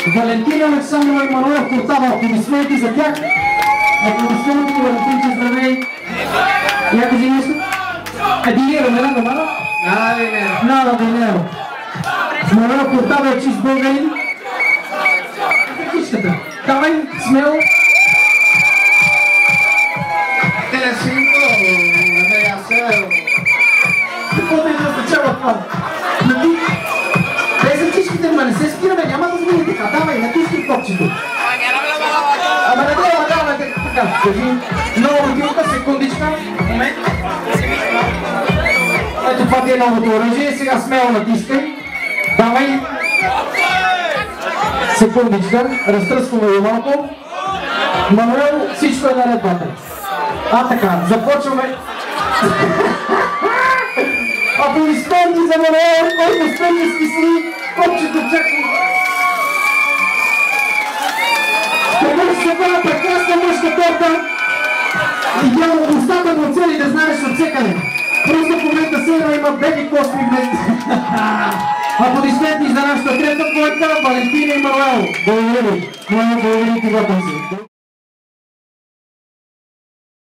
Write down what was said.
Валентина Александрова и Мануел Куртава. Аплодисменти за тях. Аплодисменти, Валентинче, здравей. Я кажи нещо? Dinero, me da mano? Nada de dinero. Nada de dinero. Мануел Куртава е чист българин. Кичката. Давай, смело. Telecinco, Media Cero. Какво да означава това? Тези чишките, ма не се спираме, няма да сбили така. Давай, натискай копчето. Ама не трябва, така. Кажи, много бутилка, секундичка. Момент. Ето това ти е новото оръжие, сега смело натискай. Давай. Секундичка, разтръскваме го малко. Мануел, всичко е наред, бате. Така, започваме. Аплодисменти за Мануел, който спъни скисли копчето, чакай. Превърши се това прекрасна мъжка торта. Идеално достатъчно цели да знаеш от всекъде. Просто в момента сена има бели косми вместо. Аплодисменти за нашата трета двойка, Валентина и Мануел. Благодаря ви. Благодаря ти,